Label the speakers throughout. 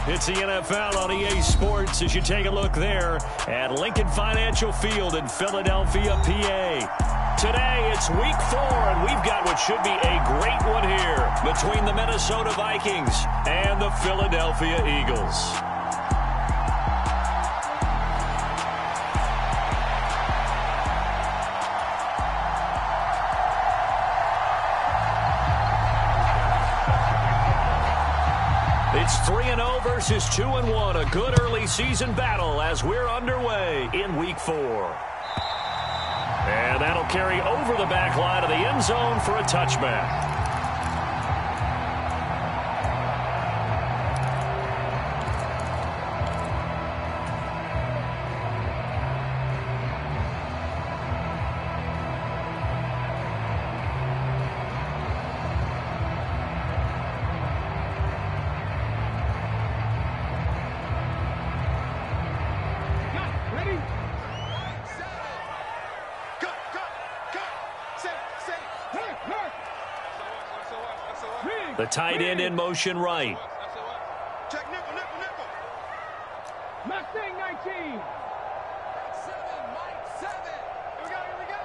Speaker 1: It's the NFL on EA Sports as you take a look there at Lincoln Financial Field in Philadelphia, PA. Today, it's week 4, and we've got what should be a great one here between the Minnesota Vikings and the Philadelphia Eagles. It's 3-0 versus 2-1, a good early season battle as we're underway in week 4. And that'll carry over the back line of the end zone for a touchback. The tight end in motion right.
Speaker 2: Check nickel, nickel, nickel.
Speaker 3: Mustang 19.
Speaker 2: 7, Mike 7. Here we go.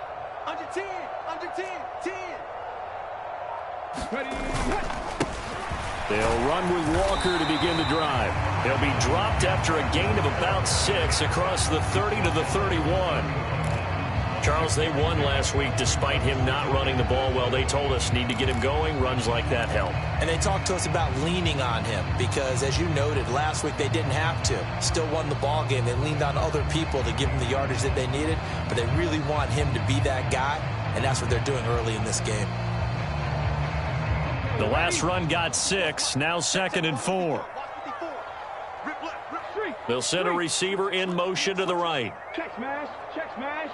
Speaker 2: Under 10, under 10, 10.
Speaker 3: Ready.
Speaker 1: They'll run with Walker to begin the drive. He'll be dropped after a gain of about 6 across the 30 to the 31. Charles, they won last week despite him not running the ball well. They told us need to get him going. Runs like that help.
Speaker 4: And they talked to us about leaning on him because, as you noted, last week they didn't have to. Still won the ball game. They leaned on other people to give them the yardage that they needed, but they really want him to be that guy, and that's what they're doing early in this game.
Speaker 1: The last run got 6. Now 2nd and 4. They'll send a receiver in motion to the right.
Speaker 3: Check smash. Check smash.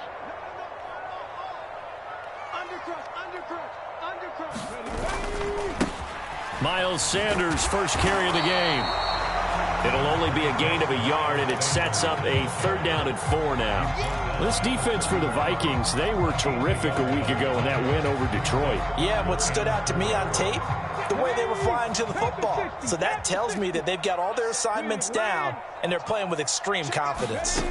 Speaker 1: Miles Sanders' first carry of the game. It'll only be a gain of a yard, and it sets up a 3rd down and 4 now. This defense for the Vikings, they were terrific a week ago in that win over Detroit.
Speaker 4: Yeah, and what stood out to me on tape, the way they were flying to the football. So that tells me that they've got all their assignments down, and they're playing with extreme confidence.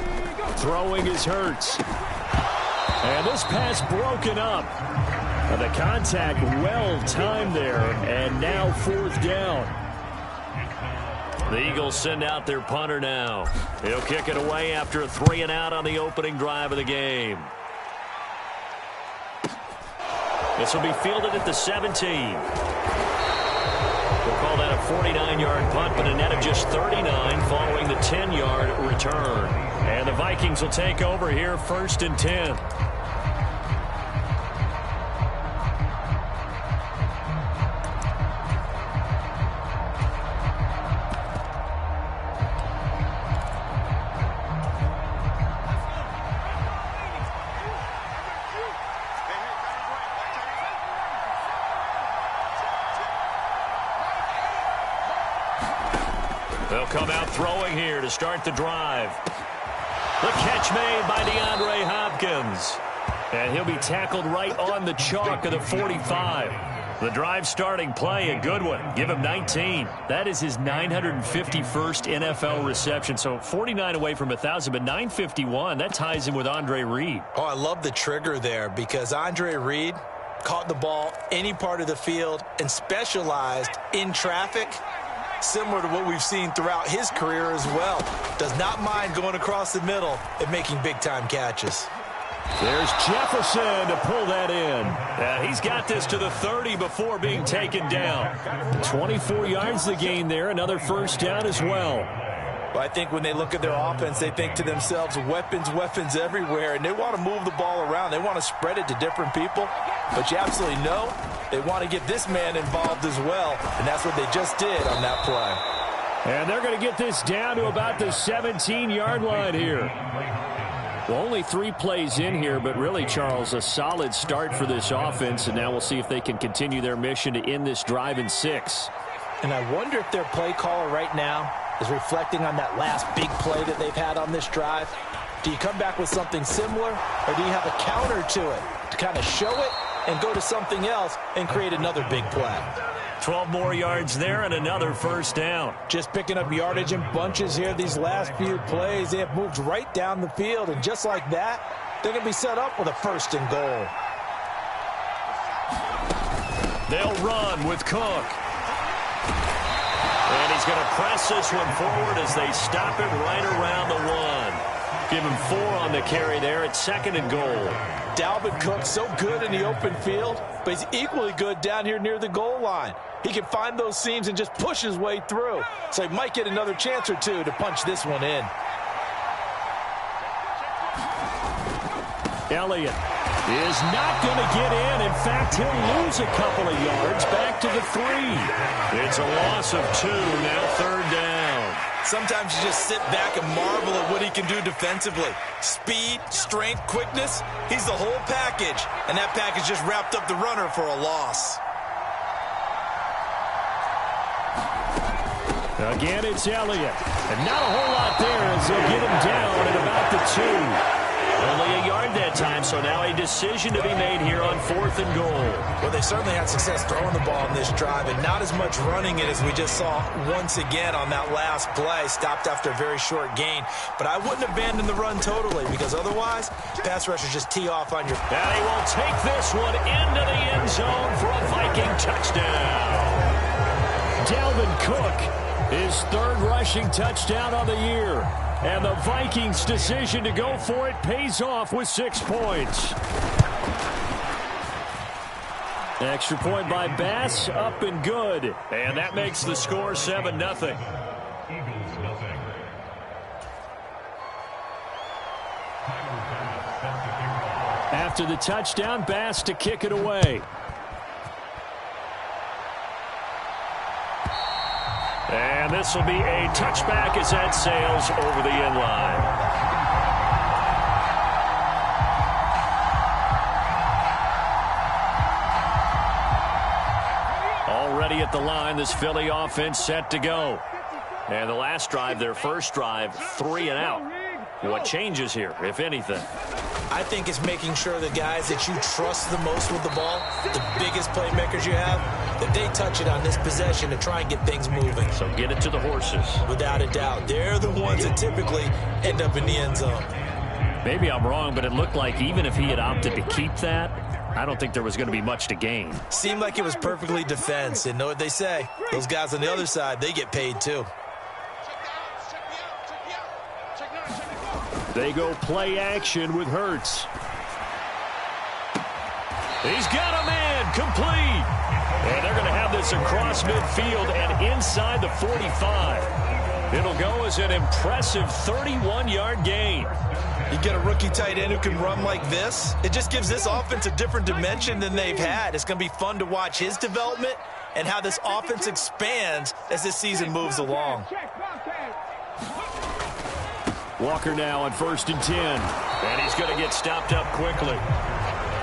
Speaker 1: Throwing is Hurts. And this pass broken up. The contact well timed there, and now 4th down. The Eagles send out their punter now. He'll kick it away after a 3 and out on the opening drive of the game. This will be fielded at the 17. We'll call that a 49-yard punt, but a net of just 39 following the 10-yard return. And the Vikings will take over here 1st and 10. They'll come out throwing here to start the drive. The catch made by DeAndre Hopkins. And he'll be tackled right on the chalk of the 45. The drive starting play, a good one. Give him 19. That is his 951st NFL reception. So 49 away from 1,000, but 951. That ties him with Andre Reed.
Speaker 4: Oh, I love the trigger there because Andre Reed caught the ball any part of the field and specialized in traffic, similar to what we've seen throughout his career as well. Does not mind going across the middle and making big-time catches.
Speaker 1: There's Jefferson to pull that in. He's got this to the 30 before being taken down. 24 yards the gain there. Another 1st down as well.
Speaker 4: Well, I think when they look at their offense, they think to themselves, weapons, weapons everywhere, and they want to move the ball around. They want to spread it to different people. But you absolutely know they want to get this man involved as well, and that's what they just did on that play.
Speaker 1: And they're going to get this down to about the 17-yard line here. Well, only 3 plays in here, but really, Charles, a solid start for this offense, and now we'll see if they can continue their mission to end this drive in 6.
Speaker 4: And I wonder if their play caller right now is reflecting on that last big play that they've had on this drive. Do you come back with something similar, or do you have a counter to it to kind of show it and go to something else and create another big play?
Speaker 1: 12 more yards there and another first down.
Speaker 4: Just picking up yardage in bunches here these last few plays. They have moved right down the field, and just like that, they're going to be set up with a 1st and goal.
Speaker 1: They'll run with Cook. And he's going to press this one forward as they stop it right around the 1. Give him 4 on the carry there at 2nd and goal.
Speaker 4: Dalvin Cook so good in the open field, but he's equally good down here near the goal line. He can find those seams and just push his way through. So he might get another chance or two to punch this one in.
Speaker 1: Elliott is not going to get in. In fact, he'll lose a couple of yards back to the 3. It's a loss of 2, now 3rd down.
Speaker 4: Sometimes you just sit back and marvel at what he can do defensively. Speed, strength, quickness, he's the whole package. And that package just wrapped up the runner for a loss.
Speaker 1: Again, it's Elliott. And not a whole lot there as they'll get him down at about the 2. Only a yard that time, so now a decision to be made here on 4th and goal.
Speaker 4: Well, they certainly had success throwing the ball in this drive, and not as much running it as we just saw once again on that last play. Stopped after a very short gain. But I wouldn't abandon the run totally, because otherwise, pass rushers just tee off on your...
Speaker 1: And he will take this one into the end zone for a Viking touchdown. Dalvin Cook, his 3rd rushing touchdown on the year. And the Vikings' decision to go for it pays off with 6 points. Extra point by Bass, up and good. And that makes the score 7-0. After the touchdown, Bass to kick it away. And this will be a touchback as that sails over the end line. Already at the line, this Philly offense set to go. And the last drive, their first drive, 3 and out. What changes here, if anything?
Speaker 4: I think it's making sure the guys that you trust the most with the ball, the biggest playmakers you have, that they touch it on this possession to try and get things moving.
Speaker 1: So get it to the horses.
Speaker 4: Without a doubt. They're the ones that typically end up in the end zone.
Speaker 1: Maybe I'm wrong, but it looked like even if he had opted to keep that, I don't think there was going to be much to gain.
Speaker 4: Seemed like it was perfectly defense. And know what they say? Those guys on the other side, they get paid too.
Speaker 1: They go play action with Hurts. He's got a man complete. And they're going to have this across midfield and inside the 45. It'll go as an impressive 31-yard gain.
Speaker 4: You get a rookie tight end who can run like this. It just gives this offense a different dimension than they've had. It's going to be fun to watch his development and how this offense expands as this season moves along.
Speaker 1: Walker now on 1st and 10. And he's going to get stopped up quickly.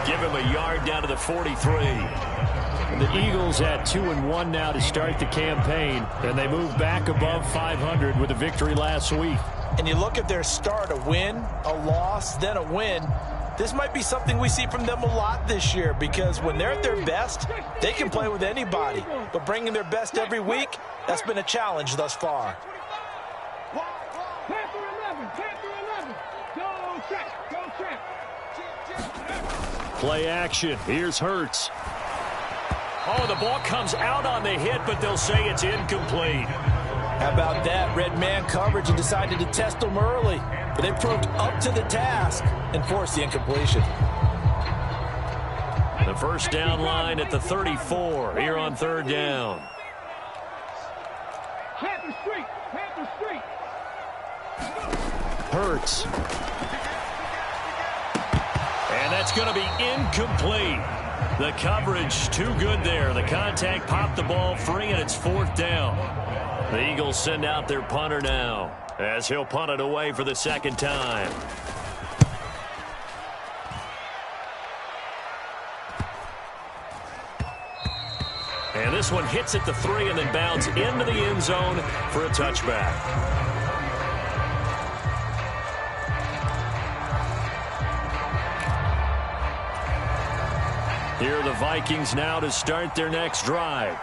Speaker 1: Give him a yard down to the 43. And the Eagles at 2-1 now to start the campaign. And they move back above 500 with a victory last week.
Speaker 4: And you look at their start, a win, a loss, then a win. This might be something we see from them a lot this year, because when they're at their best, they can play with anybody. But bringing their best every week, that's been a challenge thus far.
Speaker 1: Play action. Here's Hurts. Oh, the ball comes out on the hit, but they'll say it's incomplete.
Speaker 4: How about that? Red man coverage and decided to test them early. But they proved up to the task and forced the incompletion.
Speaker 1: The first down line at the 34 here on 3rd down. Hurts. And that's going to be incomplete. The coverage too good there. The contact popped the ball free, and it's 4th down. The Eagles send out their punter now as he'll punt it away for the 2nd time. And this one hits at the 3 and then bounds into the end zone for a touchback. Here are the Vikings now to start their next drive.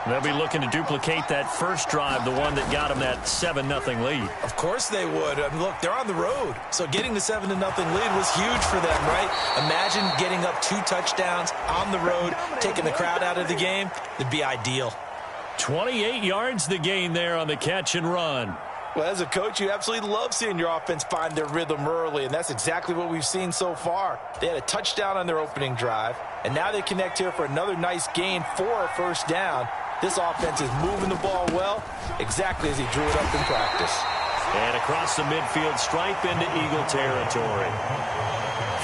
Speaker 1: They'll be looking to duplicate that first drive, the one that got them that 7-0 lead.
Speaker 4: Of course they would. I mean, look, they're on the road. So getting the 7-0 lead was huge for them, right? Imagine getting up 2 touchdowns on the road, taking the crowd out of the game. It'd be ideal.
Speaker 1: 28 yards the gain there on the catch and run.
Speaker 4: Well, as a coach, you absolutely love seeing your offense find their rhythm early, and that's exactly what we've seen so far. They had a touchdown on their opening drive, and now they connect here for another nice gain for a first down. This offense is moving the ball well, exactly as he drew it up in practice.
Speaker 1: And across the midfield stripe into Eagle territory.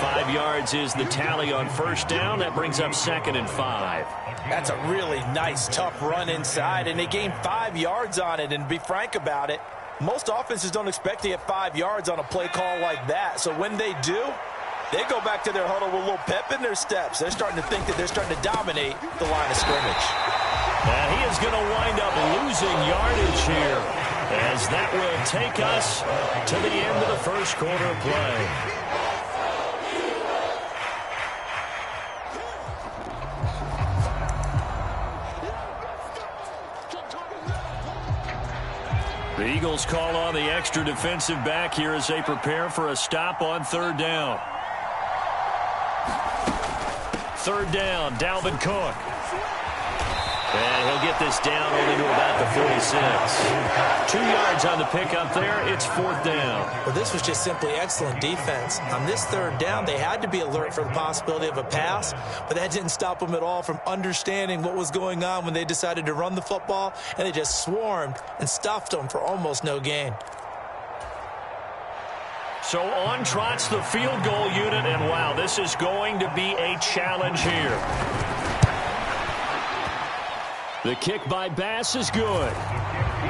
Speaker 1: 5 yards is the tally on first down. That brings up 2nd and 5.
Speaker 4: That's a really nice, tough run inside, and they gained 5 yards on it. And to be frank about it, most offenses don't expect to get 5 yards on a play call like that. So when they do, they go back to their huddle with a little pep in their steps. They're starting to think that they're starting to dominate the line of scrimmage.
Speaker 1: And he is going to wind up losing yardage here, as that will take us to the end of the first quarter of play. The Eagles call on the extra defensive back here as they prepare for a stop on 3rd down. 3rd down, Dalvin Cook. And he'll get this down only to about the 46. 2 yards on the pickup there. It's 4th down.
Speaker 4: Well, this was just simply excellent defense. On this 3rd down, they had to be alert for the possibility of a pass, but that didn't stop them at all from understanding what was going on when they decided to run the football, and they just swarmed and stuffed them for almost no gain.
Speaker 1: So on trots the field goal unit, and wow, this is going to be a challenge here. The kick by Bass is good.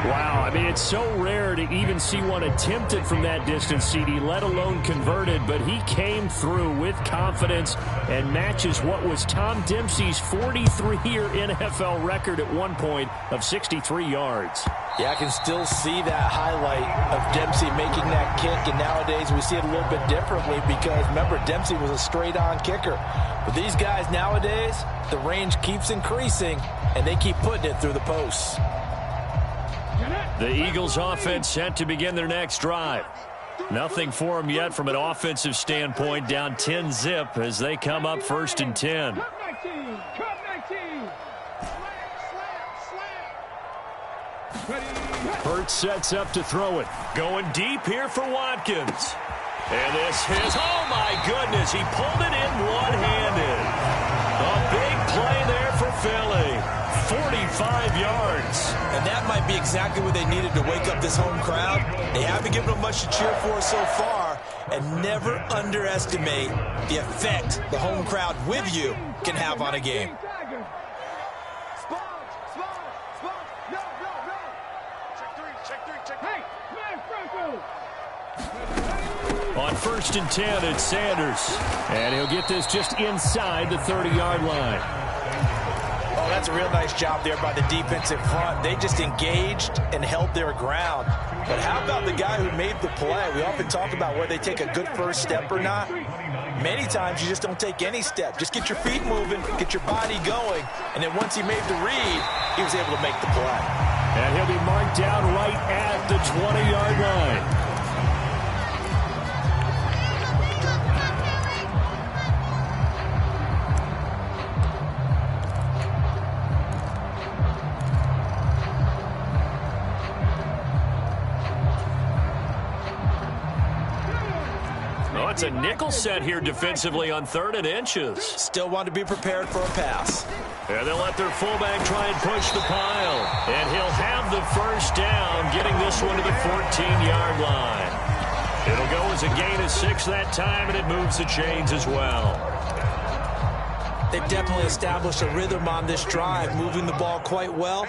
Speaker 1: Wow, I mean, it's so rare to even see one attempted from that distance, CD, let alone converted, but he came through with confidence and matches what was Tom Dempsey's 43-year NFL record at one point of 63 yards.
Speaker 4: Yeah, I can still see that highlight of Dempsey making that kick, and nowadays we see it a little bit differently because, remember, Dempsey was a straight-on kicker. But these guys nowadays, the range keeps increasing, and they keep putting it through the posts.
Speaker 1: The Eagles offense set to begin their next drive. Nothing for them yet from an offensive standpoint, down 10-zip as they come up 1st and 10.
Speaker 3: Cut 19. Cut 19.
Speaker 1: Hurts sets up to throw it. Going deep here for Watkins. And this is, oh my goodness, he pulled it in one-handed. A big play there for Philly. 45 yards.
Speaker 4: And that might be exactly what they needed to wake up this home crowd. They haven't given them much to cheer for so far. And never underestimate the effect the home crowd with you can have on a game.
Speaker 1: On 1st and 10, it's Sanders. And he'll get this just inside the 30-yard line.
Speaker 4: Oh, that's a real nice job there by the defensive front. They just engaged and held their ground. But how about the guy who made the play? We often talk about whether they take a good first step or not. Many times you just don't take any step. Just get your feet moving, get your body going. And then once he made the read, he was able to make the play.
Speaker 1: And he'll be marked down right at the 20-yard line. It's a nickel set here defensively on 3rd and inches.
Speaker 4: Still want to be prepared for a pass.
Speaker 1: And they'll let their fullback try and push the pile. And he'll have the first down, getting this one to the 14-yard line. It'll go as a gain of 6 that time, and it moves the chains as well.
Speaker 4: They've definitely established a rhythm on this drive, moving the ball quite well.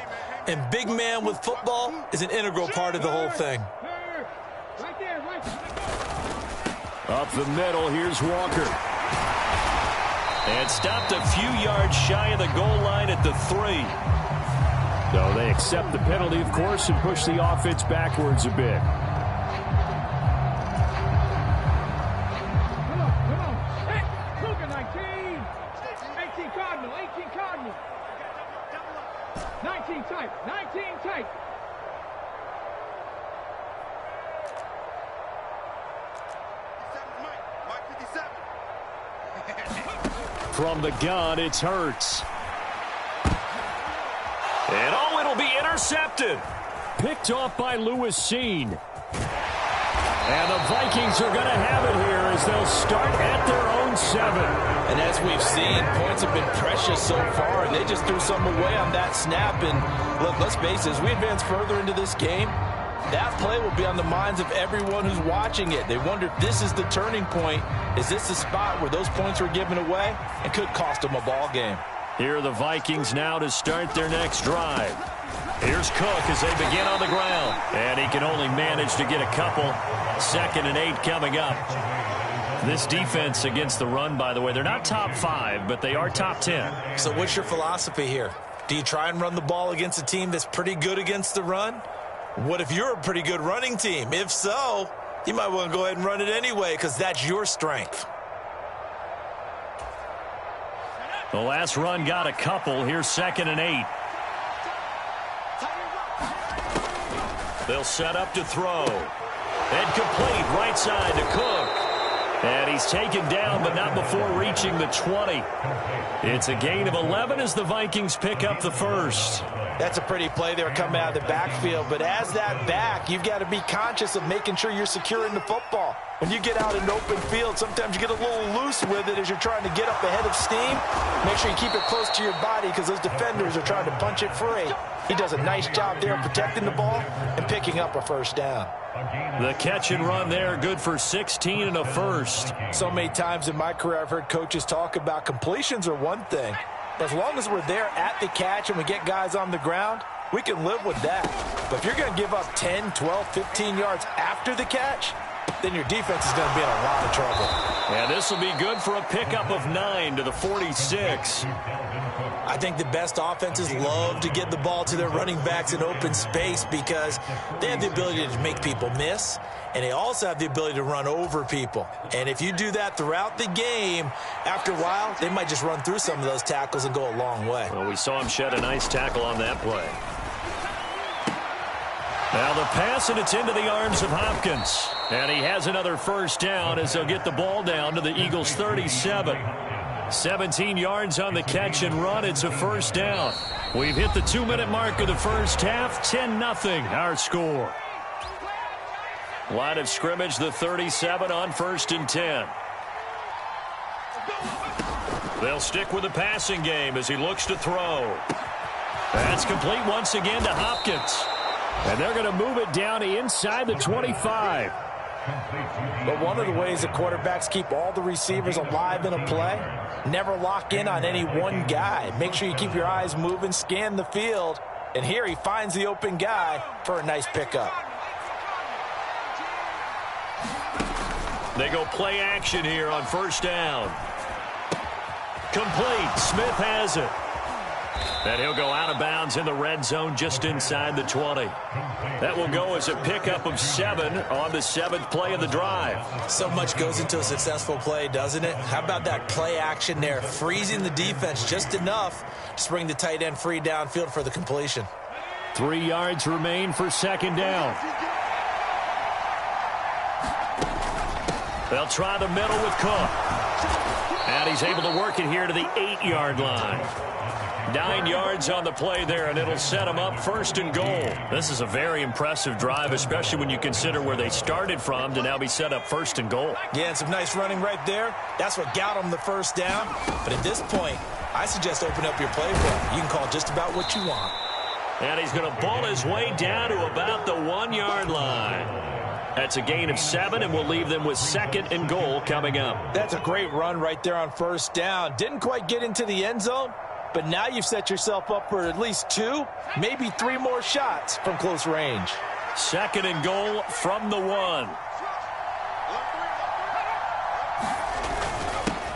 Speaker 4: And big man with football is an integral part of the whole thing.
Speaker 3: Right there, right there.
Speaker 1: Up the middle, here's Walker. And stopped a few yards shy of the goal line at the 3. So they accept the penalty, of course, and push the offense backwards a bit.
Speaker 3: Come on. Hey, look at 19. 18 Cardinal, 18 Cardinal. 19
Speaker 1: from the gun, it's Hurts. And oh, it'll be intercepted. Picked off by Lewis Seen. And the Vikings are going to have it here as they'll start at their own 7.
Speaker 4: And as we've seen, points have been precious so far, and they just threw some away on that snap. And look, let's face it, as we advance further into this game, that play will be on the minds of everyone who's watching it. They wonder, this is the turning point. Is this the spot where those points were given away and could cost them a ball game?
Speaker 1: Here are the Vikings now to start their next drive. Here's Cook as they begin on the ground. And he can only manage to get a couple. 2nd and 8 coming up. This defense against the run, by the way, they're not top 5, but they are top 10.
Speaker 4: So what's your philosophy here? Do you try and run the ball against a team that's pretty good against the run? What if you're a pretty good running team? If so, you might want to go ahead and run it anyway because that's your strength.
Speaker 1: The last run got a couple. Here's 2nd and 8. They'll set up to throw. And complete right side to Cook. And he's taken down, but not before reaching the 20. It's a gain of 11 as the Vikings pick up the first.
Speaker 4: That's a pretty play there coming out of the backfield. But as that back, you've got to be conscious of making sure you're securing the football. When you get out in open field, sometimes you get a little loose with it as you're trying to get up ahead of steam. Make sure you keep it close to your body because those defenders are trying to punch it free. He does a nice job there protecting the ball and picking up a first down.
Speaker 1: The catch and run there, good for 16 and a first.
Speaker 4: So many times in my career I've heard coaches talk about completions are one thing. But as long as we're there at the catch and we get guys on the ground, we can live with that. But if you're going to give up 10, 12, 15 yards after the catch, then your defense is going to be in a lot of trouble.
Speaker 1: And this will be good for a pickup of 9 to the 46.
Speaker 4: I think the best offenses love to get the ball to their running backs in open space because they have the ability to make people miss, and they also have the ability to run over people. And if you do that throughout the game, after a while, they might just run through some of those tackles and go a long way.
Speaker 1: Well, we saw him shed a nice tackle on that play. Now the pass, and it's into the arms of Hopkins. And he has another first down as they'll get the ball down to the Eagles' 37. 17 yards on the catch and run. It's a first down. We've hit the 2-minute mark of the first half. 10-0 our score. Line of scrimmage, the 37 on 1st and 10. They'll stick with the passing game as he looks to throw. That's complete once again to Hopkins. And they're going to move it down to inside the 25.
Speaker 4: But one of the ways the quarterbacks keep all the receivers alive in a play, never lock in on any one guy. Make sure you keep your eyes moving, scan the field. And here he finds the open guy for a nice pickup.
Speaker 1: They go play action here on first down. Complete. Smith has it. And he'll go out of bounds in the red zone just inside the 20. That will go as a pickup of 7 on the 7th play of the drive.
Speaker 4: So much goes into a successful play, doesn't it? How about that play action there, freezing the defense just enough to bring the tight end free downfield for the completion.
Speaker 1: 3 yards remain for 2nd down. They'll try the middle with Cook. And he's able to work it here to the 8-yard line. 9 yards on the play there, and it'll set them up 1st and goal. This is a very impressive drive, especially when you consider where they started from to now be set up 1st and goal.
Speaker 4: Yeah, and some nice running right there. That's what got them the first down. But at this point, I suggest open up your playbook. You can call just about what you want.
Speaker 1: And he's going to ball his way down to about the 1-yard line. That's a gain of 7, and we'll leave them with 2nd and goal coming up.
Speaker 4: That's a great run right there on first down. Didn't quite get into the end zone, but now you've set yourself up for at least 2, maybe 3 more shots from close range.
Speaker 1: 2nd and goal from the 1.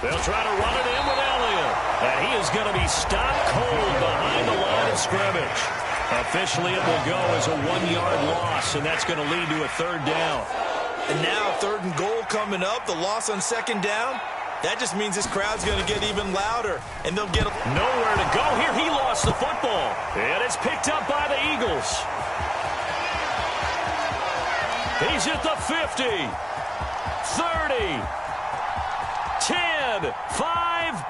Speaker 1: They'll try to run it in with Elliott. And he is going to be stopped cold behind the line of scrimmage. Officially, it will go as a 1-yard loss, and that's going to lead to a 3rd down.
Speaker 4: And now 3rd and goal coming up, the loss on 2nd down. That just means this crowd's going to get even louder, and they'll get
Speaker 1: nowhere to go here. He lost the football, and it's picked up by the Eagles. He's at the 50, 30, 10, 5,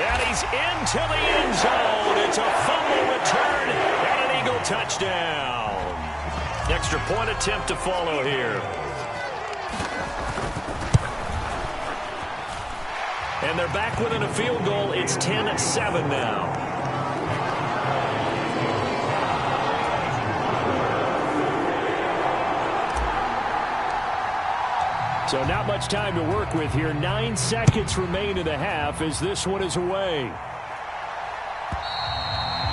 Speaker 1: And he's into the end zone. It's a fumble return and an Eagle touchdown. Extra point attempt to follow here. And they're back within a field goal. It's 10-7 now. So not much time to work with here. 9 seconds remain in the half as this one is away.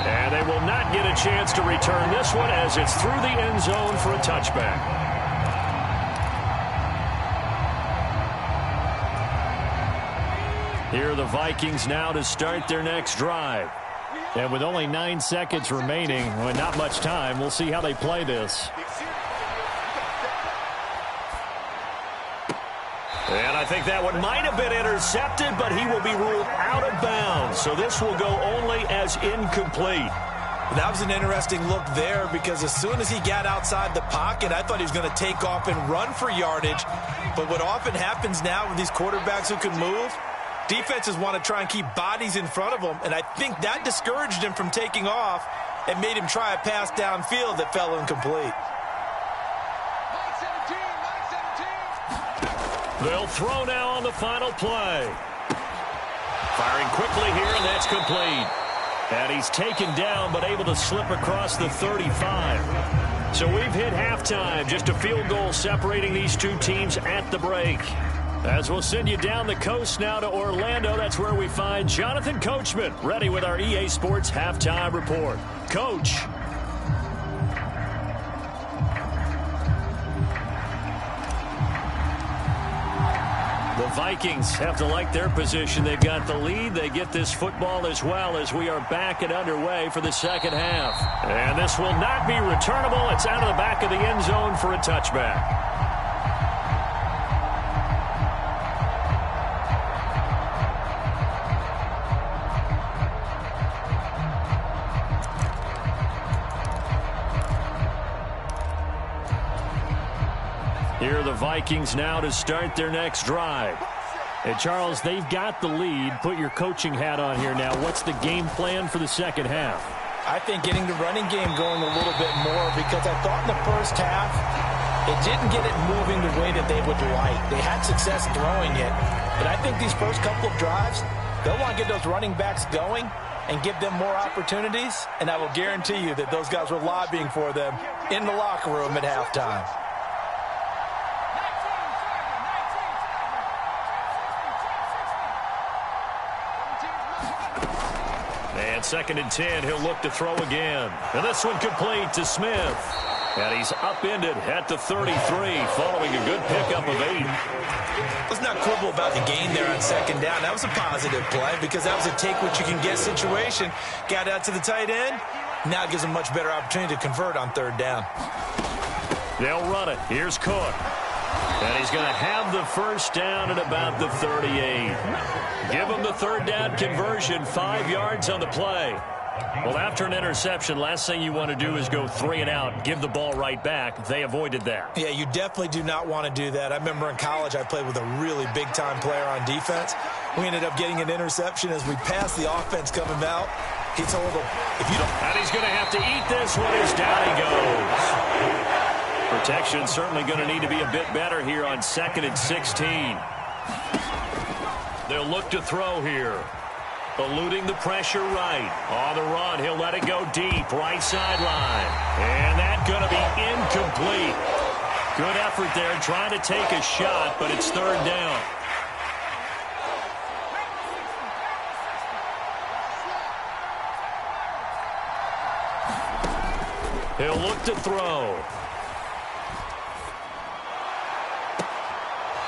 Speaker 1: And they will not get a chance to return this one as it's through the end zone for a touchback. Here are the Vikings now to start their next drive. And with only 9 seconds remaining, well, not much time, we'll see how they play this. And I think that one might have been intercepted, but he will be ruled out of bounds. So this will go only as incomplete.
Speaker 4: That was an interesting look there because as soon as he got outside the pocket, I thought he was going to take off and run for yardage. But what often happens now with these quarterbacks who can move, defenses want to try and keep bodies in front of them. And I think that discouraged him from taking off and made him try a pass downfield that fell incomplete.
Speaker 1: They'll throw now on the final play. Firing quickly here, and that's complete. And he's taken down, but able to slip across the 35. So we've hit halftime. Just a field goal separating these two teams at the break. As we'll send you down the coast now to Orlando, that's where we find Jonathan Coachman, ready with our EA Sports Halftime Report. Coach. The Vikings have to like their position. They've got the lead. They get this football as well as we are back and underway for the second half. And this will not be returnable. It's out of the back of the end zone for a touchback. Here are the Vikings now to start their next drive. And Charles, they've got the lead. Put your coaching hat on here now. What's the game plan for the second half?
Speaker 4: I think getting the running game going a little bit more because I thought in the first half it didn't get it moving the way that they would like. They had success throwing it. But I think these first couple of drives, they'll want to get those running backs going and give them more opportunities. And I will guarantee you that those guys were lobbying for them in the locker room at halftime.
Speaker 1: And 2nd and 10, he'll look to throw again. And this one complete to Smith. And he's upended at the 33 following a good pickup of 8.
Speaker 4: Let's not quibble about the gain there on 2nd down. That was a positive play because that was a take-what-you-can-get situation. Got out to the tight end. Now it gives them a much better opportunity to convert on 3rd down.
Speaker 1: They'll run it. Here's Cook. And he's going to have the first down at about the 38. Give him the 3rd down conversion, 5 yards on the play. Well, after an interception, last thing you want to do is go 3 and out, give the ball right back. They avoided that.
Speaker 4: Yeah, you definitely do not want to do that. I remember in college I played with a really big-time player on defense. We ended up getting an interception as we passed the offense coming out. He told him, if you don't...
Speaker 1: And he's going to have to eat this one as down he goes. Protection certainly going to need to be a bit better here on 2nd and 16. They'll look to throw here. Eluding the pressure right. On the run, he'll let it go deep, right sideline. And that's going to be incomplete. Good effort there trying to take a shot, but it's 3rd down. He'll look to throw.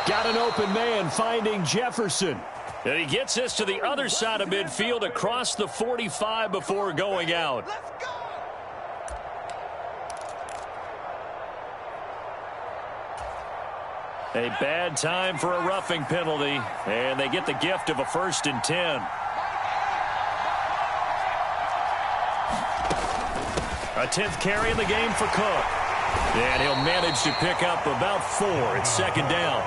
Speaker 1: Got an open man finding Jefferson. And he gets this to the other side of midfield across the 45 before going out. A bad time for a roughing penalty. And they get the gift of a 1st and 10. A 10th carry in the game for Cook. And he'll manage to pick up about 4 at 2nd down.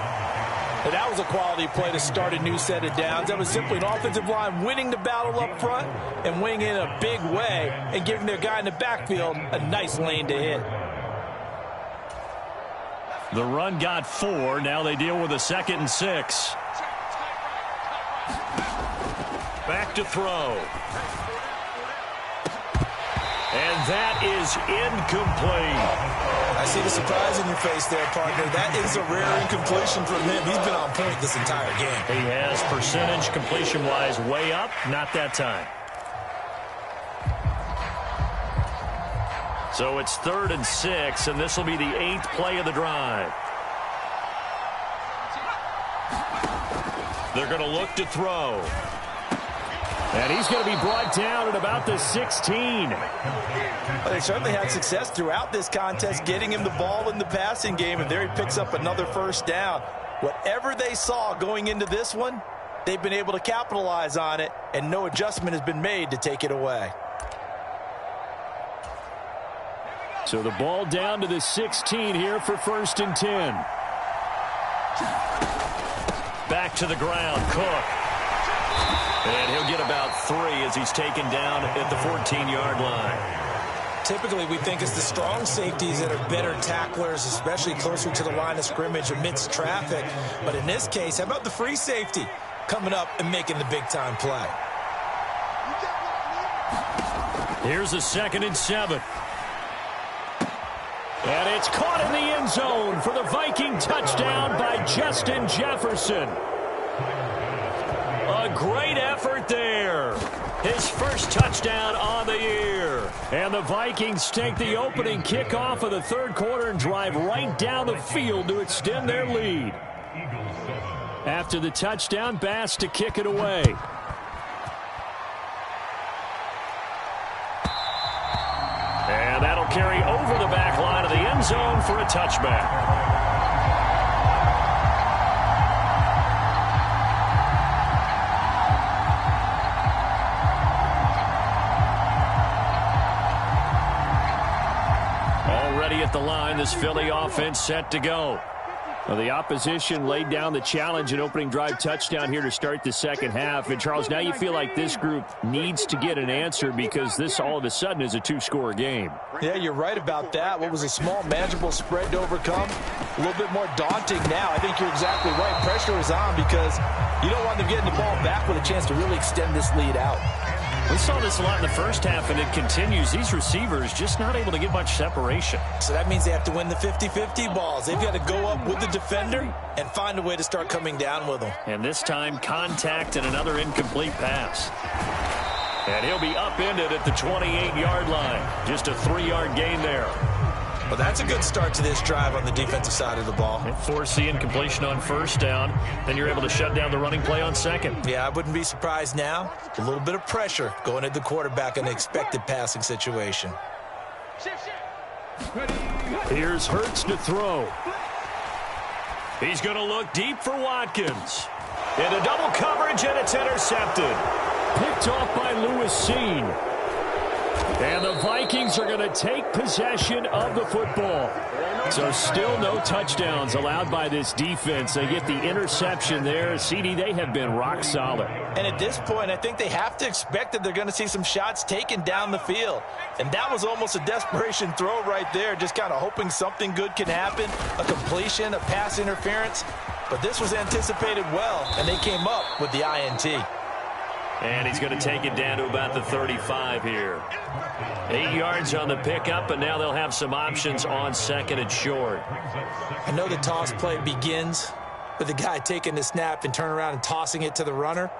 Speaker 4: And that was a quality play to start a new set of downs. That was simply an offensive line winning the battle up front and winning in a big way and giving their guy in the backfield a nice lane to hit.
Speaker 1: The run got 4. Now they deal with a 2nd and 6. Back to throw. And that is incomplete.
Speaker 4: I see the surprise in your face there, partner. That is a rare incompletion from him. He's been on point this entire game.
Speaker 1: He has percentage completion-wise way up. Not that time. So it's 3rd and 6, and this will be the 8th play of the drive. They're going to look to throw. And he's going to be brought down at about the 16.
Speaker 4: Well, they certainly had success throughout this contest getting him the ball in the passing game, and there he picks up another first down. Whatever they saw going into this one, they've been able to capitalize on it, and no adjustment has been made to take it away.
Speaker 1: So the ball down to the 16 here for 1st and 10. Back to the ground, Cook. And he'll get about 3 as he's taken down at the 14-yard line.
Speaker 4: Typically, we think it's the strong safeties that are better tacklers, especially closer to the line of scrimmage amidst traffic. But in this case, how about the free safety coming up and making the big-time play?
Speaker 1: Here's a 2nd and 7. And it's caught in the end zone for the Viking touchdown by Justin Jefferson. A great effort there. His first touchdown on the year. And the Vikings take the opening kickoff of the 3rd quarter and drive right down the field to extend their lead. After the touchdown, Bass to kick it away. And that'll carry over the back line of the end zone for a touchback. At the line, this Philly offense set to go. Well, the opposition laid down the challenge and opening drive touchdown here to start the 2nd half. And, Charles, now you feel like this group needs to get an answer because this all of a sudden is a 2-score game.
Speaker 4: Yeah, you're right about that. What was a small, manageable spread to overcome, a little bit more daunting now. I think you're exactly right. Pressure is on because you don't want them getting the ball back with a chance to really extend this lead out.
Speaker 1: We saw this a lot in the first half, and it continues. These receivers just not able to get much separation.
Speaker 4: So that means they have to win the 50-50 balls. They've got to go up with the defender and find a way to start coming down with them.
Speaker 1: And this time, contact and another incomplete pass. And he'll be upended at the 28-yard line. Just a 3-yard gain there.
Speaker 4: Well, that's a good start to this drive on the defensive side of the ball.
Speaker 1: Force the incompletion on 1st down. Then you're able to shut down the running play on 2nd.
Speaker 4: Yeah, I wouldn't be surprised now. A little bit of pressure going at the quarterback in an expected passing situation.
Speaker 1: Here's Hurts to throw. He's going to look deep for Watkins. Into double coverage, and it's intercepted. Picked off by Lewis Seen. And the Vikings are going to take possession of the football. So still no touchdowns allowed by this defense. They get the interception there. CD, they have been rock solid.
Speaker 4: And at this point, I think they have to expect that they're going to see some shots taken down the field. And that was almost a desperation throw right there, just kind of hoping something good can happen, a completion, a pass interference. But this was anticipated well, and they came up with the INT.
Speaker 1: And he's going to take it down to about the 35 here. 8 yards on the pickup, and now they'll have some options on 2nd and short.
Speaker 4: I know the toss play begins with the guy taking the snap and turning around and tossing it to the runner.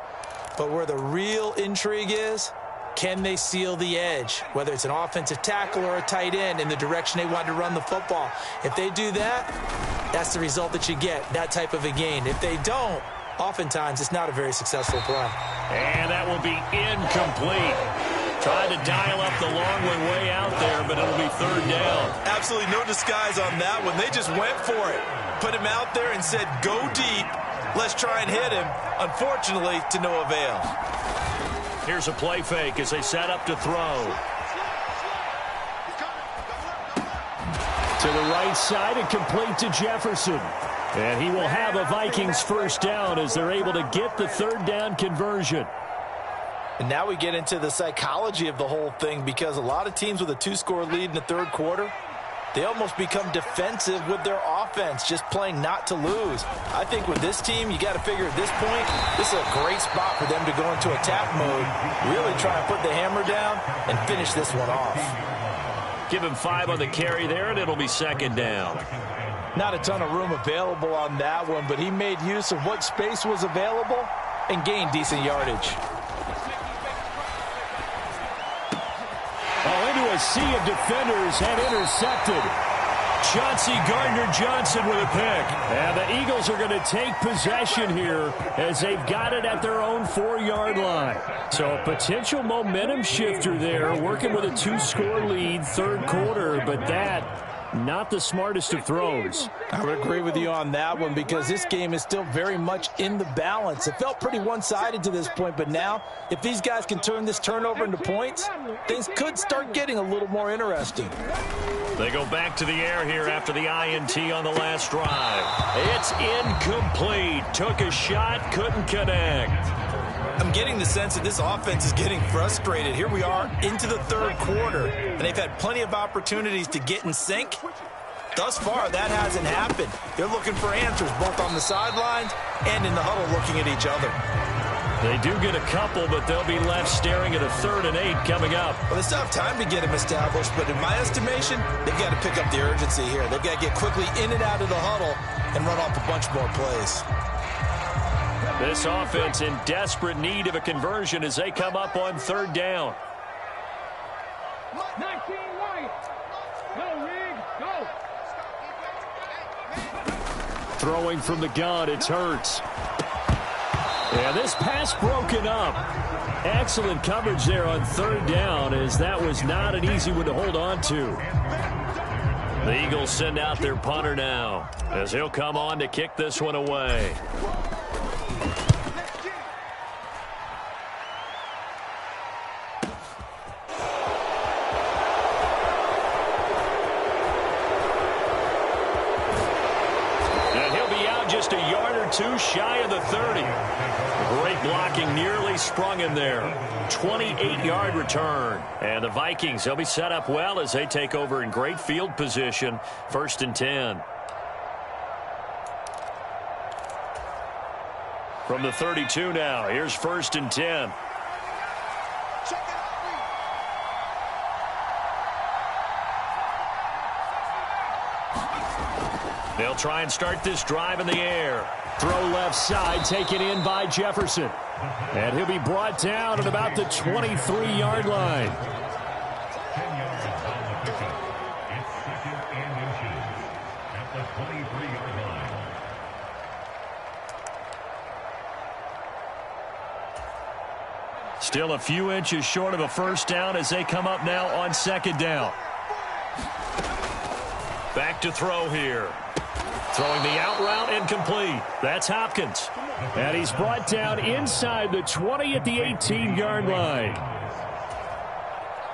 Speaker 4: But where the real intrigue is, can they seal the edge? Whether it's an offensive tackle or a tight end in the direction they want to run the football. If they do that, that's the result that you get, that type of a gain. If they don't, oftentimes it's not a very successful play.
Speaker 1: And that will be incomplete. Tried to dial up the long one way out there, but it'll be 3rd down.
Speaker 4: Absolutely no disguise on that one. They just went for it. Put him out there and said, go deep. Let's try and hit him. Unfortunately, to no avail.
Speaker 1: Here's a play fake as they set up to throw. To the right side and complete to Jefferson. And he will have a Vikings first down as they're able to get the third down conversion.
Speaker 4: And now we get into the psychology of the whole thing, because a lot of teams with a 2-score lead in the third quarter, they almost become defensive with their offense, just playing not to lose. I think with this team, you got to figure at this point, this is a great spot for them to go into attack mode, really try and put the hammer down and finish this one off.
Speaker 1: Give him 5 on the carry there, and it'll be second down.
Speaker 4: Not a ton of room available on that one, but he made use of what space was available and gained decent yardage.
Speaker 1: Into a sea of defenders and intercepted. Chauncey Gardner-Johnson with a pick. And the Eagles are going to take possession here as they've got it at their own 4-yard line. So a potential momentum shifter there, working with a 2-score lead, third quarter, but that not the smartest of throws.
Speaker 4: I would agree with you on that one, because this game is still very much in the balance. It felt pretty one-sided to this point, but now if these guys can turn this turnover into points, things could start getting a little more interesting.
Speaker 1: They go back to the air here after the INT on the last drive. It's incomplete. Took a shot, couldn't connect.
Speaker 4: I'm getting the sense that this offense is getting frustrated. Here we are into the third quarter, and they've had plenty of opportunities to get in sync. Thus far, that hasn't happened. They're looking for answers both on the sidelines and in the huddle looking at each other.
Speaker 1: They do get a couple, but they'll be left staring at a 3rd and 8 coming up.
Speaker 4: Well, they still have time to get them established, but in my estimation, they've got to pick up the urgency here. They've got to get quickly in and out of the huddle and run off a bunch more plays.
Speaker 1: This offense in desperate need of a conversion as they come up on 3rd down.
Speaker 3: 19 right. Go, Rig. Go.
Speaker 1: Throwing from the gun, it's Hurts. Yeah, this pass broken up. Excellent coverage there on 3rd down, as that was not an easy one to hold on to. The Eagles send out their punter now, as he'll come on to kick this one away. Just a yard or two shy of the 30. Great blocking, nearly sprung him there. 28-yard return. And the Vikings, they'll be set up well as they take over in great field position. 1st and 10. From the 32 now, here's 1st and 10. They'll try and start this drive in the air. Throw left side, taken in by Jefferson. And he'll be brought down at about the 23-yard line. Still a few inches short of a first down as they come up now on 2nd down. Back to throw here. Throwing the out route, incomplete. That's Hopkins. And he's brought down inside the 20 at the 18-yard line.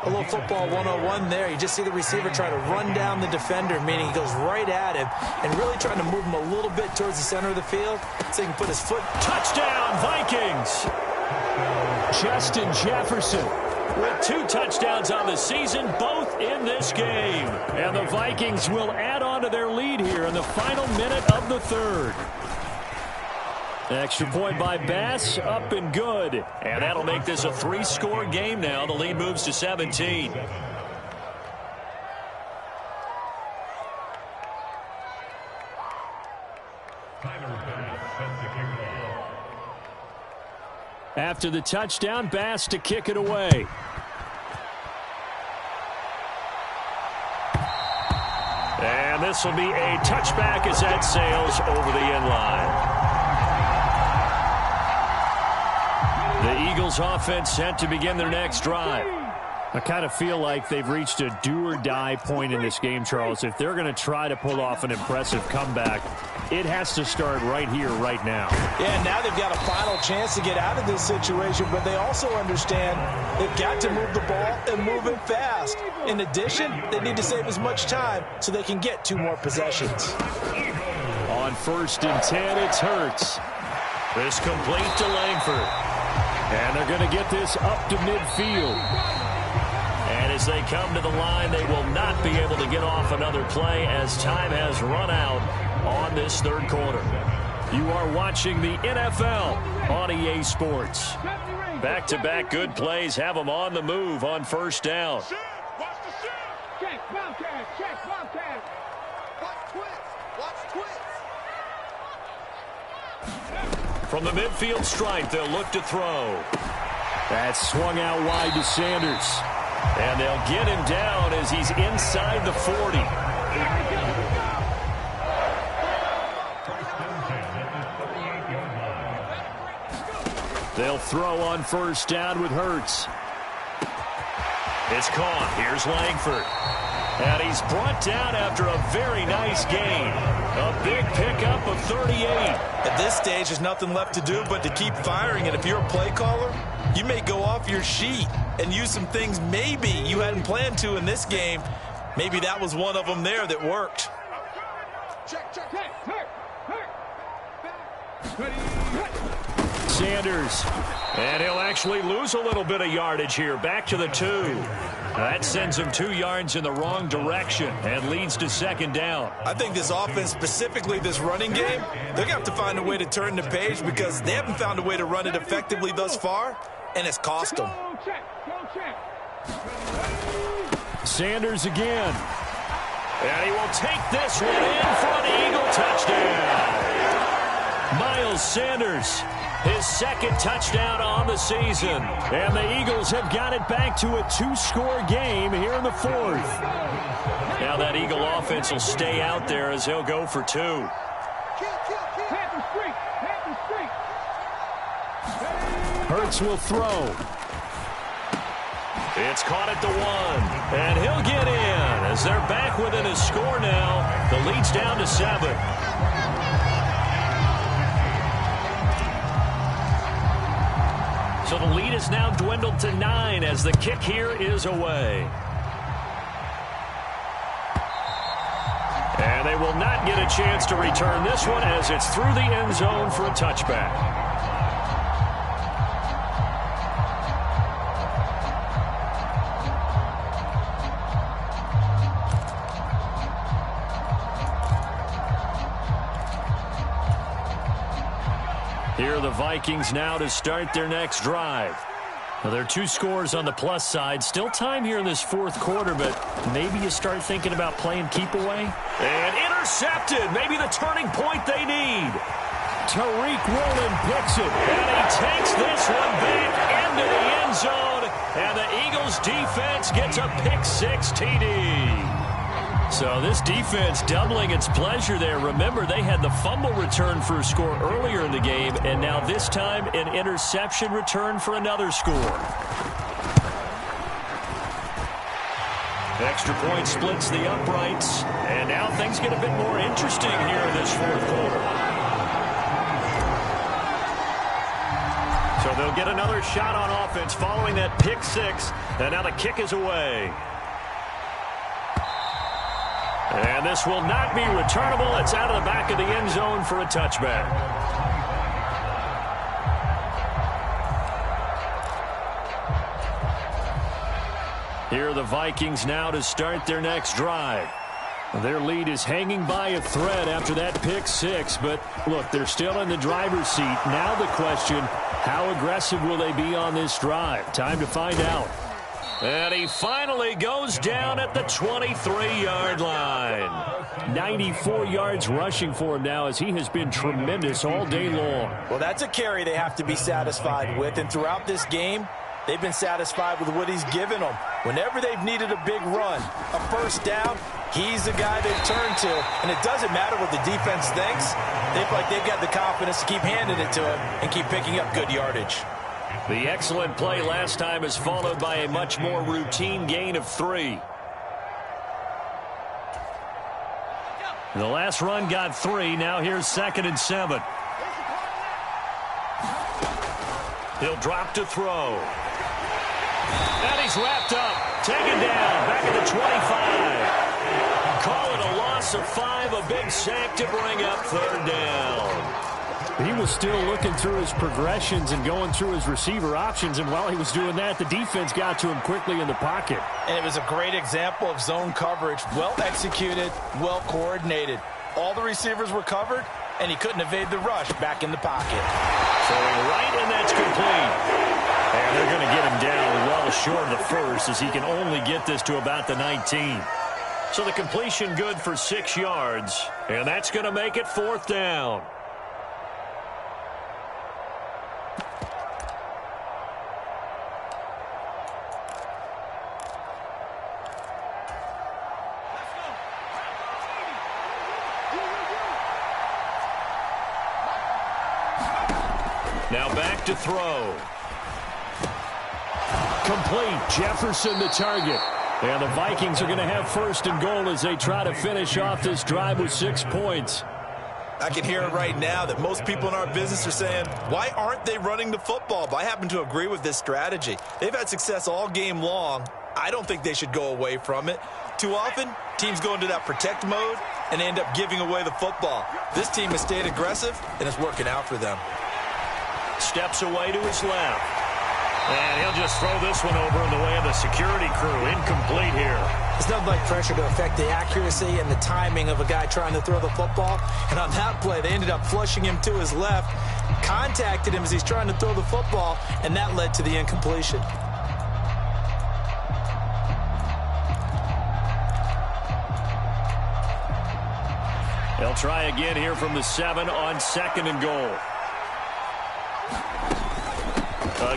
Speaker 4: A little football 101 there. You just see the receiver try to run down the defender, meaning he goes right at him and really trying to move him a little bit towards the center of the field so he can put his foot.
Speaker 1: Touchdown, Vikings! Justin Jefferson with 2 touchdowns on the season, both in this game. And the Vikings will add on to their lead here in the final minute of the 3rd. Extra point by Bass, up and good. And that'll make this a 3-score game now. The lead moves to 17. After the touchdown, Bass to kick it away. And this will be a touchback as that sails over the end line. The Eagles offense set to begin their next drive. I kind of feel like they've reached a do-or-die point in this game, Charles. If they're going to try to pull off an impressive comeback, it has to start right here, right now.
Speaker 4: Yeah, now they've got a final chance to get out of this situation, but they also understand they've got to move the ball and move it fast. In addition, they need to save as much time so they can get 2 more possessions.
Speaker 1: On 1st and 10. It's Hurts. This complete to Langford. And they're going to get this up to midfield. And as they come to the line, they will not be able to get off another play as time has run out on this 3rd quarter. You are watching the NFL on EA Sports. Back-to-back good plays have them on the move on 1st down.
Speaker 3: Check, Wildcat, check, Wildcat.
Speaker 2: Watch twits. Watch twits.
Speaker 1: From the midfield stripe, they'll look to throw. That's swung out wide to Sanders. And they'll get him down as he's inside the 40. They'll throw on 1st down with Hurts. It's caught. Here's Langford. And he's brought down after a very nice gain. A big pickup of 38.
Speaker 4: At this stage, there's nothing left to do but to keep firing. And if you're a play caller, you may go off your sheet and use some things maybe you hadn't planned to in this game. Maybe that was one of them there that worked.
Speaker 2: Check, check.
Speaker 1: Sanders. And he'll actually lose a little bit of yardage here. Back to the 2. That sends him 2 yards in the wrong direction and leads to 2nd down.
Speaker 4: I think this offense, specifically this running game, they're going to have to find a way to turn the page because they haven't found a way to run it effectively thus far, and it's cost them.
Speaker 1: Sanders again. And he will take this one in for an Eagle touchdown. Miles Sanders, his 2nd touchdown on the season. And the Eagles have got it back to a 2-score game here in the 4th. Now that Eagle offense will stay out there as he'll go for 2. Hurts will throw. It's caught at the 1. And he'll get in as they're back within a score now. The lead's down to 7. So the lead is now dwindled to 9 as the kick here is away. And they will not get a chance to return this one as it's through the end zone for a touchback. Here are the Vikings now to start their next drive. Now, there are 2 scores on the plus side. Still time here in this 4th quarter, but maybe you start thinking about playing keep away. And intercepted. Maybe the turning point they need. Tariq Woolen picks it. And he takes this one back into the end zone. And the Eagles defense gets a pick-6 TD. So this defense doubling its pleasure there. Remember, they had the fumble return for a score earlier in the game, and now this time an interception return for another score. Extra point splits the uprights, and now things get a bit more interesting here in this 4th quarter. So they'll get another shot on offense following that pick-6, and now the kick is away. And this will not be returnable. It's out of the back of the end zone for a touchback. Here are the Vikings now to start their next drive. Their lead is hanging by a thread after that pick-6, but look, they're still in the driver's seat. Now the question, how aggressive will they be on this drive? Time to find out. And he finally goes down at the 23-yard line. 94 yards rushing for him now as he has been tremendous all day long.
Speaker 4: Well, that's a carry they have to be satisfied with, and throughout this game, they've been satisfied with what he's given them. Whenever they've needed a big run, a 1st down, he's the guy they've turned to. And it doesn't matter what the defense thinks. They feel like they've got the confidence to keep handing it to him and keep picking up good yardage.
Speaker 1: The excellent play last time is followed by a much more routine gain of 3. The last run got 3. Now here's 2nd and 7. He'll drop to throw. And he's wrapped up. Taken down. Back at the 25. Call it a loss loss of 5, a big sack to bring up third down.
Speaker 5: He was still looking through his progressions and going through his receiver options, and while he was doing that, the defense got to him quickly in the pocket.
Speaker 4: And it was a great example of zone coverage. Well executed, well coordinated. All the receivers were covered, and he couldn't evade the rush back in the pocket.
Speaker 1: Throwing right, and that's complete. And they're going to get him down well short of the first, as he can only get this to about the 19. So the completion good for 6 yards, and that's going to make it 4th down. Now back to throw.
Speaker 5: Complete. Jefferson the target. And the Vikings are going to have 1st and goal as they try to finish off this drive with 6 points.
Speaker 4: I can hear it right now that most people in our business are saying, why aren't they running the football? But I happen to agree with this strategy. They've had success all game long. I don't think they should go away from it. Too often, teams go into that protect mode and end up giving away the football. This team has stayed aggressive, and it's working out for them.
Speaker 1: Steps away to his left. And he'll just throw this one over in the way of the security crew. Incomplete here.
Speaker 6: There's nothing like pressure to affect the accuracy and the timing of a guy trying to throw the football. And on that play, they ended up flushing him to his left, contacted him as he's trying to throw the football, and that led to the incompletion.
Speaker 1: They'll try again here from the 7 on 2nd and goal.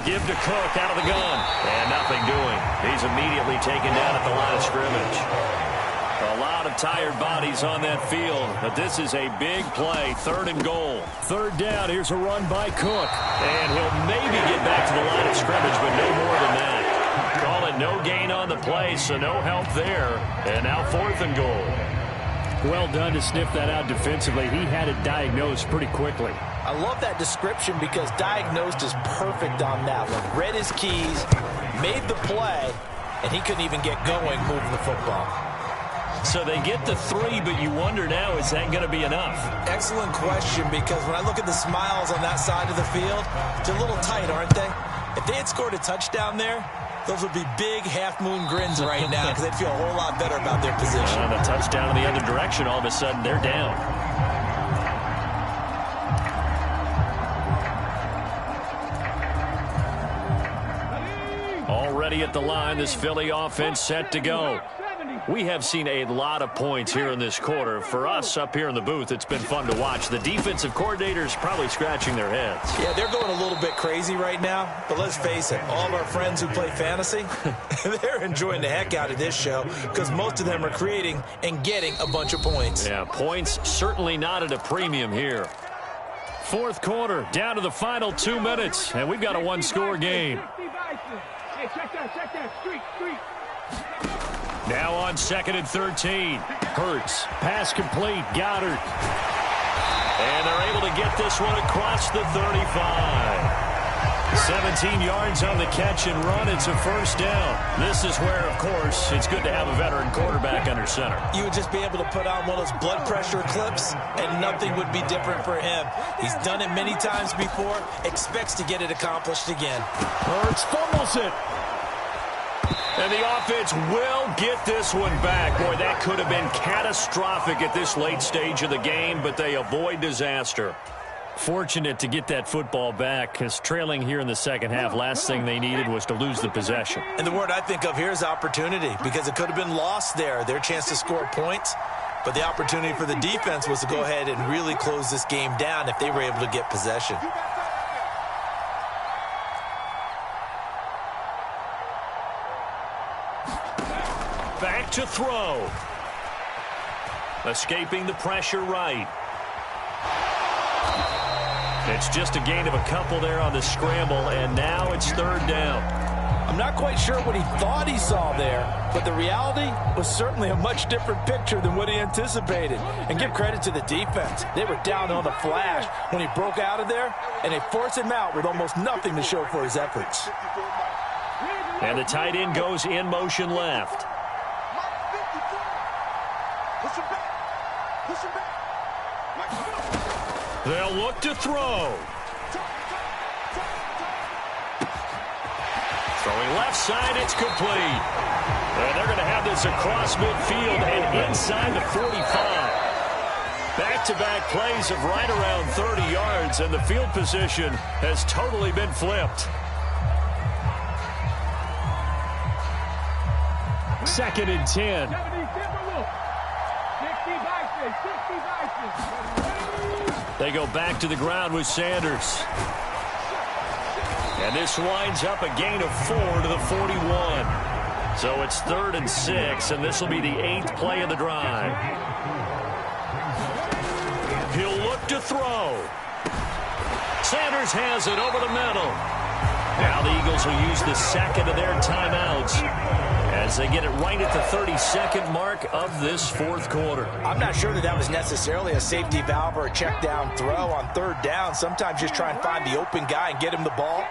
Speaker 1: Give to Cook out of the gun. And nothing doing. He's immediately taken down at the line of scrimmage. A lot of tired bodies on that field, but this is a big play. 3rd and goal.
Speaker 5: 3rd down. Here's a run by Cook.
Speaker 1: And he'll maybe get back to the line of scrimmage, but no more than that. Call it no gain on the play, so no help there. And now 4th and goal.
Speaker 5: Well done to sniff that out defensively. He had it diagnosed pretty quickly.
Speaker 6: I love that description because diagnosed is perfect on that one. Read his keys, made the play, and he couldn't even get going moving the football.
Speaker 1: So they get the 3, but you wonder now, is that going to be enough?
Speaker 4: Excellent question, because when I look at the smiles on that side of the field, they're a little tight, aren't they? If they had scored a touchdown there, those would be big half-moon grins right now because they'd feel a whole lot better about their position.
Speaker 1: And a touchdown in the other direction, all of a sudden they're down. Already at the line, this Philly offense set to go. We have seen a lot of points here in this quarter. For us up here in the booth, it's been fun to watch. The defensive coordinators probably scratching their heads.
Speaker 4: Yeah, they're going a little bit crazy right now. But let's face it, all of our friends who play fantasy, they're enjoying the heck out of this show because most of them are creating and getting a bunch of points.
Speaker 1: Yeah, points certainly not at a premium here.
Speaker 5: 4th quarter, down to the final 2 minutes, and we've got a 1-score game.
Speaker 3: Hey, check that. Street.
Speaker 5: Now on 2nd and 13. Hurts. Pass complete. Goddard.
Speaker 1: And they're able to get this one across the 35. 17 yards on the catch and run. It's a 1st down. This is where, of course, it's good to have a veteran quarterback under center.
Speaker 4: You would just be able to put on one of those blood pressure clips, and nothing would be different for him. He's done it many times before, expects to get it accomplished again.
Speaker 5: Hurts fumbles it.
Speaker 1: And the offense will get this one back. Boy, that could have been catastrophic at this late stage of the game, but they avoid disaster.
Speaker 5: Fortunate to get that football back, because trailing here in the second half, last thing they needed was to lose the possession.
Speaker 4: And the word I think of here is opportunity, because it could have been lost there, their chance to score points. But the opportunity for the defense was to go ahead and really close this game down if they were able to get possession.
Speaker 1: Back to throw. Escaping the pressure right. It's just a gain of a couple there on the scramble, and now it's 3rd down.
Speaker 6: I'm not quite sure what he thought he saw there, but the reality was certainly a much different picture than what he anticipated. And give credit to the defense. They were down on the flash when he broke out of there, and they forced him out with almost nothing to show for his efforts.
Speaker 1: And the tight end goes in motion left.
Speaker 2: Push him back.
Speaker 1: They'll look to throw. Throwing left side, it's complete. And they're going to have this across midfield and inside the 45. Back-to-back plays of right around 30 yards, and the field position has totally been flipped.
Speaker 5: Second and 10.
Speaker 1: They go back to the ground with Sanders. And this winds up a gain of 4 to the 41. So it's 3rd and 6, and this will be the 8th play of the drive. He'll look to throw. Sanders has it over the middle. Now the Eagles will use the second of their timeouts as they get it right at the 32nd mark of this fourth quarter.
Speaker 6: I'm not sure that was necessarily a safety valve or a check down throw on 3rd down. Sometimes just try and find the open guy and get him the ball.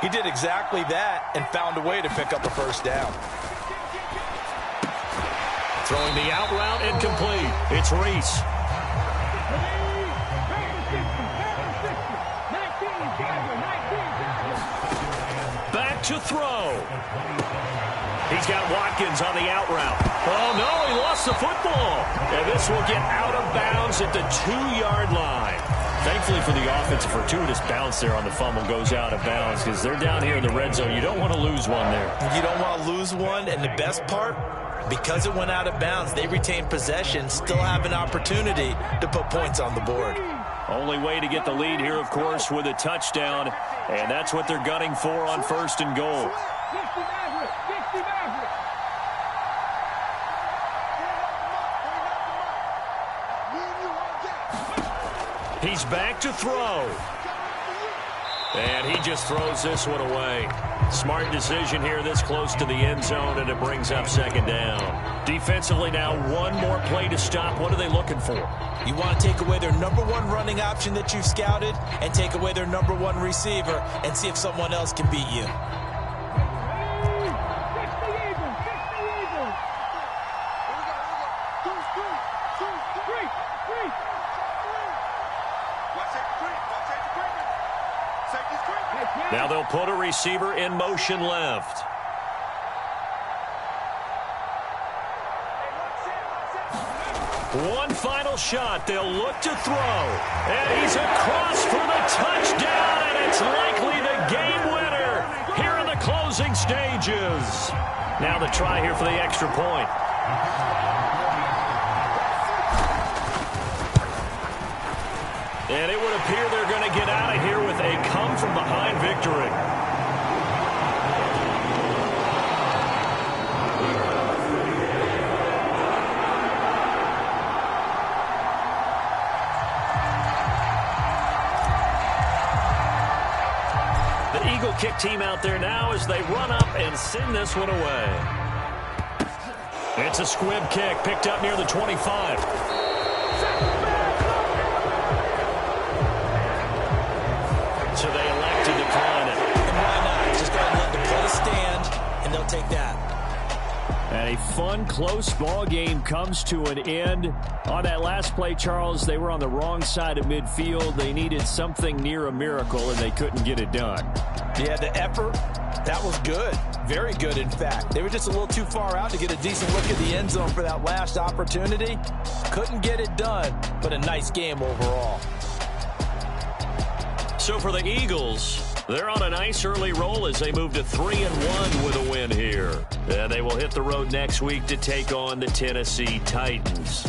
Speaker 6: He did exactly that and found a way to pick up a first down.
Speaker 1: Throwing the out route incomplete. It's Reese. Back to throw. He's got Watkins on the out route. Oh, no, he lost the football. And this will get out of bounds at the 2-yard line. Thankfully for the offense, a fortuitous bounce there on the fumble goes out of bounds because they're down here in the red zone. You don't want to lose one there.
Speaker 6: You don't want to lose one, and the best part, because it went out of bounds, they retain possession, still have an opportunity to put points on the board.
Speaker 1: Only way to get the lead here, of course, with a touchdown, and that's what they're gunning for on 1st and goal. He's back to throw. And he just throws this one away. Smart decision here this close to the end zone, and it brings up 2nd down. Defensively now, one more play to stop. What are they looking for?
Speaker 6: You want to take away their #1 running option that you've scouted and take away their #1 receiver and see if someone else can beat you.
Speaker 1: Now they'll put a receiver in motion left. One final shot. They'll look to throw. And he's across for the touchdown, and it's likely the game winner here in the closing stages. Now the try here for the extra point. And it would appear they're going to get out of here with a come-from-behind victory. The Eagle kick team out there now as they run up and send this one away. It's a squib kick picked up near the 25. So they elect to decline it.
Speaker 6: And why not? Just go ahead and let the play stand, and they'll take that.
Speaker 5: And a fun, close ball game comes to an end. On that last play, Charles, they were on the wrong side of midfield. They needed something near a miracle, and they couldn't get it done.
Speaker 6: Yeah, the effort, that was good. Very good, in fact. They were just a little too far out to get a decent look at the end zone for that last opportunity. Couldn't get it done, but a nice game overall.
Speaker 1: So for the Eagles, they're on a nice early roll as they move to 3-1 with a win here. And they will hit the road next week to take on the Tennessee Titans.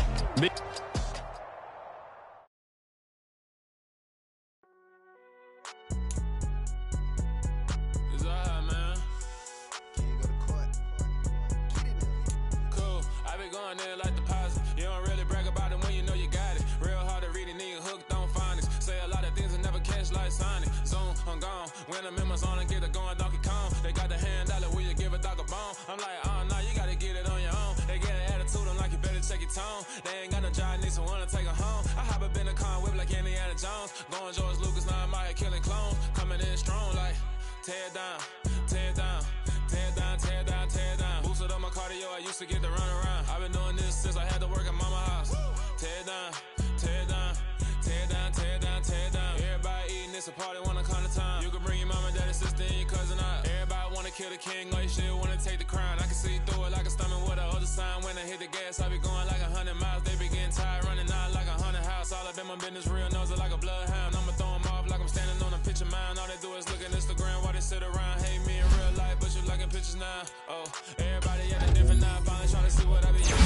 Speaker 7: When I'm in my zone and get it going Donkey Kong. They got the hand dollar, will you give a dog a bone? I'm like, oh, no, you gotta get it on your own. They get an attitude, I'm like, you better check your tone. They ain't got no job, need someone to take her home. I hop up in a car, whip like Indiana Jones. Going George Lucas, now I'm out here killing clones. Coming in strong like, tear down, tear down, tear down, tear down, tear down. Boosted up my cardio, I used to get to run around. I've been doing this since I had to work at mama house. Tear down. kill the king, or you still wanna take the crown. I can see through it like a stomach with a other sign. When I hit the gas, I be going like 100 miles. They be getting tired, running out like 100 house. All up in my business, real nose like a bloodhound. I'ma throw them off like I'm standing on a picture mound. All they do is look at Instagram while they sit around. Hate me in real life, but you liking pictures now. Oh, everybody at a different now. Finally trying to see what I be.